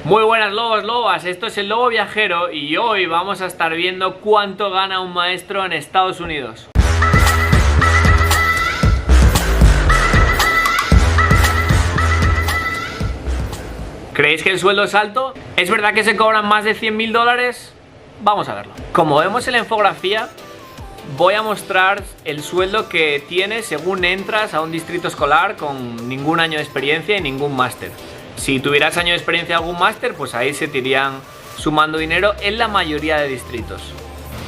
Muy buenas lobos, lobas, esto es el Lobo Viajero y hoy vamos a estar viendo cuánto gana un maestro en Estados Unidos. ¿Creéis que el sueldo es alto? ¿Es verdad que se cobran más de $100.000? Vamos a verlo. Como vemos en la infografía, voy a mostrar el sueldo que tienes según entras a un distrito escolar con ningún año de experiencia y ningún máster. Si tuvieras año de experiencia y algún máster, pues ahí se te irían sumando dinero en la mayoría de distritos.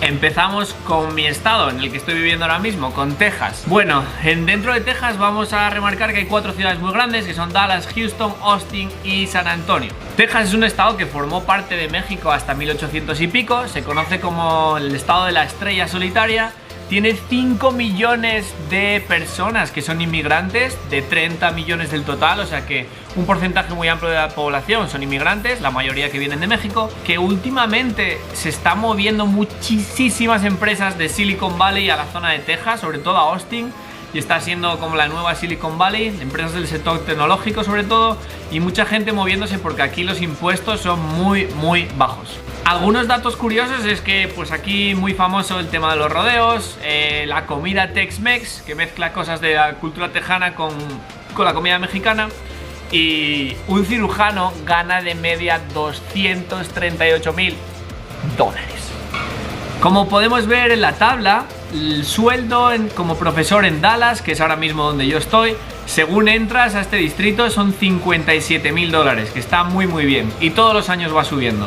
Empezamos con mi estado en el que estoy viviendo ahora mismo, con Texas. Bueno, dentro de Texas vamos a remarcar que hay 4 ciudades muy grandes, que son Dallas, Houston, Austin y San Antonio. Texas es un estado que formó parte de México hasta 1800 y pico, se conoce como el estado de la estrella solitaria. Tiene 5 millones de personas que son inmigrantes, de 30 millones del total, o sea que un porcentaje muy amplio de la población son inmigrantes, la mayoría que vienen de México, que últimamente se están moviendo muchísimas empresas de Silicon Valley a la zona de Texas, sobre todo a Austin, y está siendo como la nueva Silicon Valley, empresas del sector tecnológico sobre todo, y mucha gente moviéndose porque aquí los impuestos son muy bajos. Algunos datos curiosos es que pues aquí muy famoso el tema de los rodeos, la comida Tex-Mex, que mezcla cosas de la cultura tejana con la comida mexicana, y un cirujano gana de media $238.000. Como podemos ver en la tabla, el sueldo como profesor en Dallas, que es ahora mismo donde yo estoy, según entras a este distrito son $57.000, que está muy bien, y todos los años va subiendo.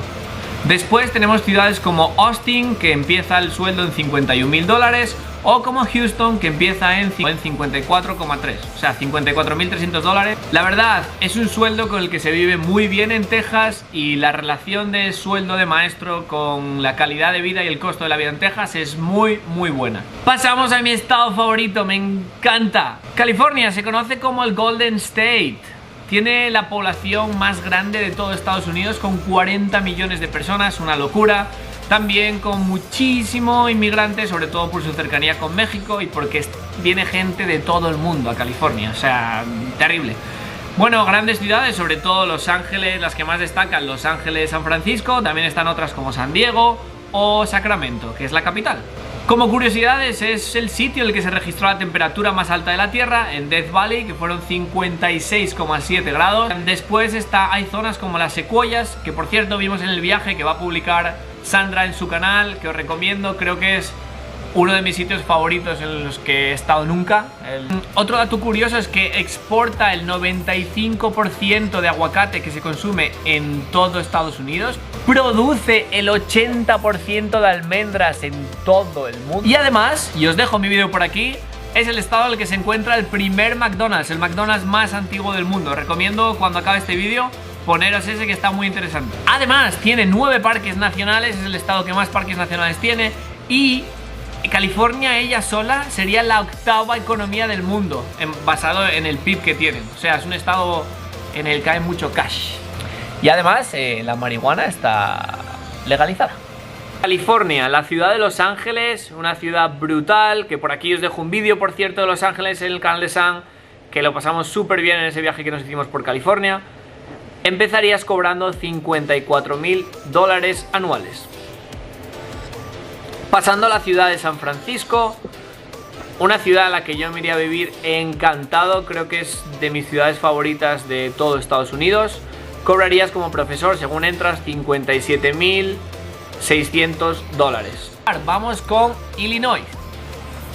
Después tenemos ciudades como Austin, que empieza el sueldo en $51.000, o como Houston, que empieza en 54,3, o sea, $54.300. La verdad, es un sueldo con el que se vive muy bien en Texas, y la relación de sueldo de maestro con la calidad de vida y el costo de la vida en Texas es muy buena. Pasamos a mi estado favorito, me encanta. California se conoce como el Golden State. Tiene la población más grande de todo Estados Unidos, con 40 millones de personas, una locura. También con muchísimo inmigrante, sobre todo por su cercanía con México y porque viene gente de todo el mundo a California, o sea, terrible. Bueno, grandes ciudades, sobre todo Los Ángeles, las que más destacan, Los Ángeles, San Francisco, también están otras como San Diego o Sacramento, que es la capital. Como curiosidades, es el sitio en el que se registró la temperatura más alta de la Tierra, en Death Valley, que fueron 56,7 grados. Después hay zonas como las Secuoyas, que por cierto vimos en el viaje que va a publicar Sandra en su canal, que os recomiendo, creo que es uno de mis sitios favoritos en los que he estado nunca. Otro dato curioso es que exporta el 95% de aguacate que se consume en todo Estados Unidos. Produce el 80% de almendras en todo el mundo. Y además, y os dejo mi vídeo por aquí, es el estado en el que se encuentra el primer McDonald's, el McDonald's más antiguo del mundo. Recomiendo cuando acabe este vídeo poneros ese, que está muy interesante. Además, tiene 9 parques nacionales, es el estado que más parques nacionales tiene, y California ella sola sería la 8ª economía del mundo, basado en el PIB que tienen. O sea, es un estado en el que hay mucho cash. Y además, la marihuana está legalizada. California, la ciudad de Los Ángeles, una ciudad brutal, que por aquí os dejo un vídeo, por cierto, de Los Ángeles en el canal de Sam, que lo pasamos súper bien en ese viaje que nos hicimos por California. Empezarías cobrando $54.000 anuales. Pasando a la ciudad de San Francisco, una ciudad a la que yo me iría a vivir encantado, creo que es de mis ciudades favoritas de todo Estados Unidos. Cobrarías como profesor, según entras, $57.600. Vamos con Illinois.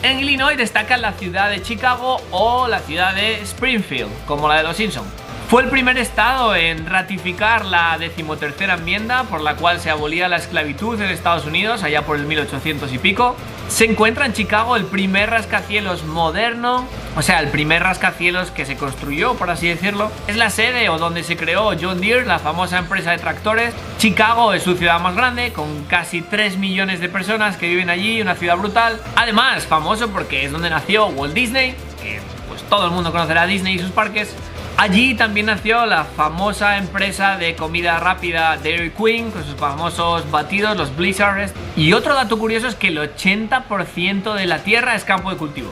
En Illinois destacan la ciudad de Chicago o la ciudad de Springfield, como la de los Simpsons. Fue el primer estado en ratificar la 13ª enmienda, por la cual se abolía la esclavitud en Estados Unidos allá por el 1800 y pico. Se encuentra en Chicago el primer rascacielos moderno, o sea, el primer rascacielos que se construyó, por así decirlo. Es la sede o donde se creó John Deere, la famosa empresa de tractores. Chicago es su ciudad más grande, con casi 3 millones de personas que viven allí, una ciudad brutal. Además, famoso porque es donde nació Walt Disney, que pues todo el mundo conocerá a Disney y sus parques. Allí también nació la famosa empresa de comida rápida Dairy Queen, con sus famosos batidos, los Blizzards. Y otro dato curioso es que el 80% de la tierra es campo de cultivo.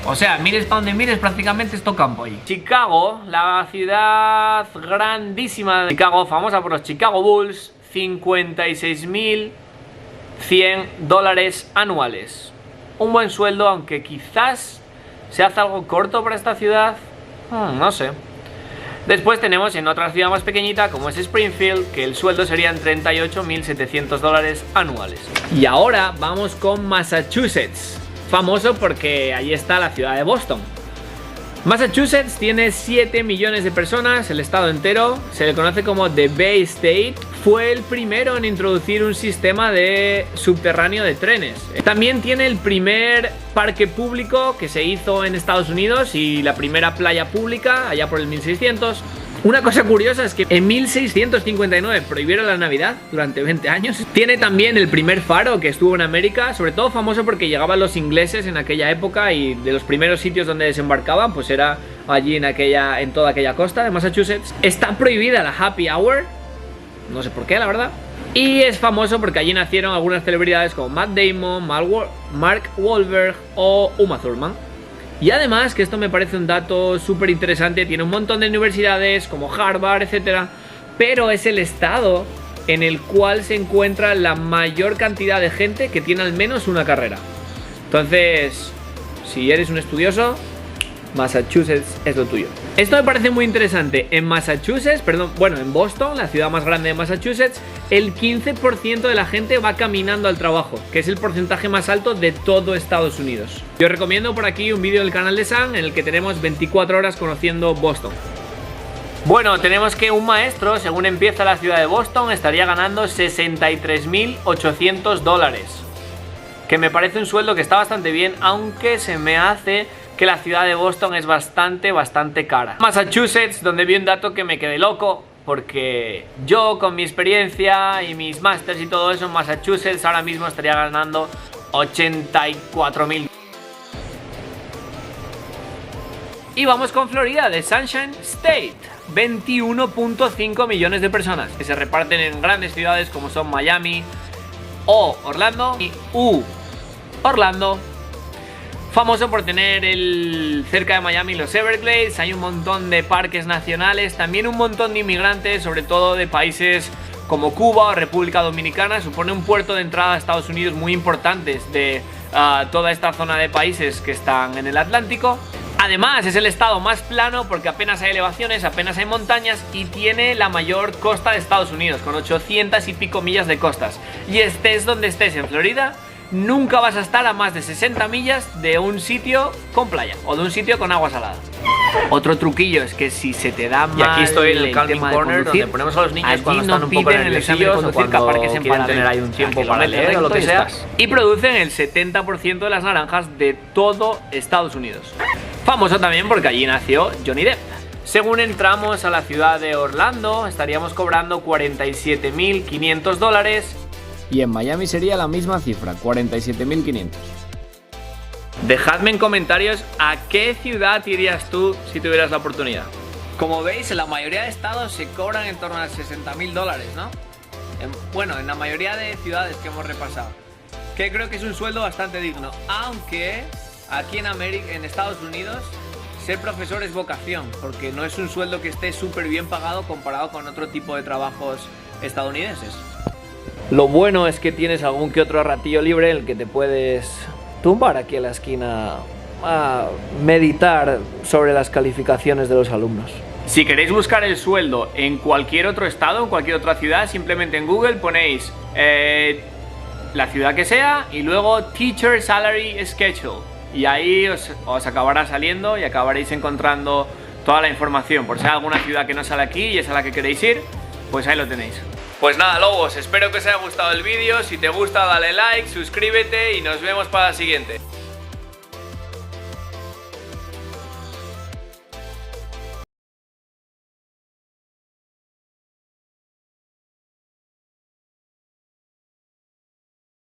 O sea, mires para donde mires, prácticamente es todo campo ahí. Chicago, la ciudad grandísima de Chicago, famosa por los Chicago Bulls, $56.100 anuales. Un buen sueldo, aunque quizás se hace algo corto para esta ciudad. No sé. Después tenemos en otra ciudad más pequeñita, como es Springfield, que el sueldo serían $38.700 anuales. Y ahora vamos con Massachusetts, famoso porque ahí está la ciudad de Boston. Massachusetts tiene 7 millones de personas, el estado entero, se le conoce como The Bay State. Fue el primero en introducir un sistema de subterráneo de trenes. También tiene el primer parque público que se hizo en Estados Unidos y la primera playa pública allá por el 1600. Una cosa curiosa es que en 1659 prohibieron la Navidad durante 20 años. Tiene también el primer faro que estuvo en América, sobre todo famoso porque llegaban los ingleses en aquella época y de los primeros sitios donde desembarcaban pues era allí en toda aquella costa de Massachusetts. Está prohibida la Happy Hour, no sé por qué, la verdad. Y es famoso porque allí nacieron algunas celebridades como Matt Damon, Mark Wahlberg o Uma Thurman. Y además, que esto me parece un dato súper interesante, tiene un montón de universidades como Harvard, etc. Pero es el estado en el cual se encuentra la mayor cantidad de gente que tiene al menos una carrera. Entonces, si eres un estudioso, Massachusetts es lo tuyo. Esto me parece muy interesante. En en Boston, la ciudad más grande de Massachusetts, el 15% de la gente va caminando al trabajo, que es el porcentaje más alto de todo Estados Unidos. Yo recomiendo por aquí un vídeo del canal de Sam en el que tenemos 24 horas conociendo Boston. Bueno, tenemos que un maestro, según empieza la ciudad de Boston, estaría ganando $63.800, que me parece un sueldo que está bastante bien, aunque se me hace que la ciudad de Boston es bastante cara. Massachusetts, donde vi un dato que me quedé loco, porque yo con mi experiencia y mis másters y todo eso en Massachusetts ahora mismo estaría ganando 84.000. Y vamos con Florida, de Sunshine State. 21.5 millones de personas que se reparten en grandes ciudades como son Miami o Orlando y Orlando. Famoso por tener cerca de Miami los Everglades, hay un montón de parques nacionales, también un montón de inmigrantes, sobre todo de países como Cuba o República Dominicana. Supone un puerto de entrada a Estados Unidos muy importante de toda esta zona de países que están en el Atlántico. Además es el estado más plano porque apenas hay elevaciones, apenas hay montañas y tiene la mayor costa de Estados Unidos, con 800 y pico millas de costas. Y estés donde estés en Florida, nunca vas a estar a más de 60 millas de un sitio con playa o de un sitio con agua salada. Otro truquillo es que si se te da mal, y aquí estoy en el Calming Corner, donde ponemos a los niños cuando están un poco nerviosillos o cuando quieren tener ahí un tiempo para leer o lo que sea, y producen el 70% de las naranjas de todo Estados Unidos. Famoso también porque allí nació Johnny Depp. Según entramos a la ciudad de Orlando, estaríamos cobrando $47.500. Y en Miami sería la misma cifra, 47.500. Dejadme en comentarios a qué ciudad irías tú si tuvieras la oportunidad. Como veis, en la mayoría de estados se cobran en torno a $60.000, ¿no? En la mayoría de ciudades que hemos repasado. Que creo que es un sueldo bastante digno. Aunque aquí en Estados Unidos, ser profesor es vocación, porque no es un sueldo que esté súper bien pagado comparado con otro tipo de trabajos estadounidenses. Lo bueno es que tienes algún que otro ratillo libre en el que te puedes tumbar aquí en la esquina a meditar sobre las calificaciones de los alumnos. Si queréis buscar el sueldo en cualquier otro estado, en cualquier otra ciudad, simplemente en Google ponéis la ciudad que sea y luego Teacher Salary Schedule. Y ahí os acabará saliendo y acabaréis encontrando toda la información. Por si hay alguna ciudad que no sale aquí y es a la que queréis ir, pues ahí lo tenéis. Pues nada, lobos, espero que os haya gustado el vídeo. Si te gusta, dale like, suscríbete y nos vemos para la siguiente.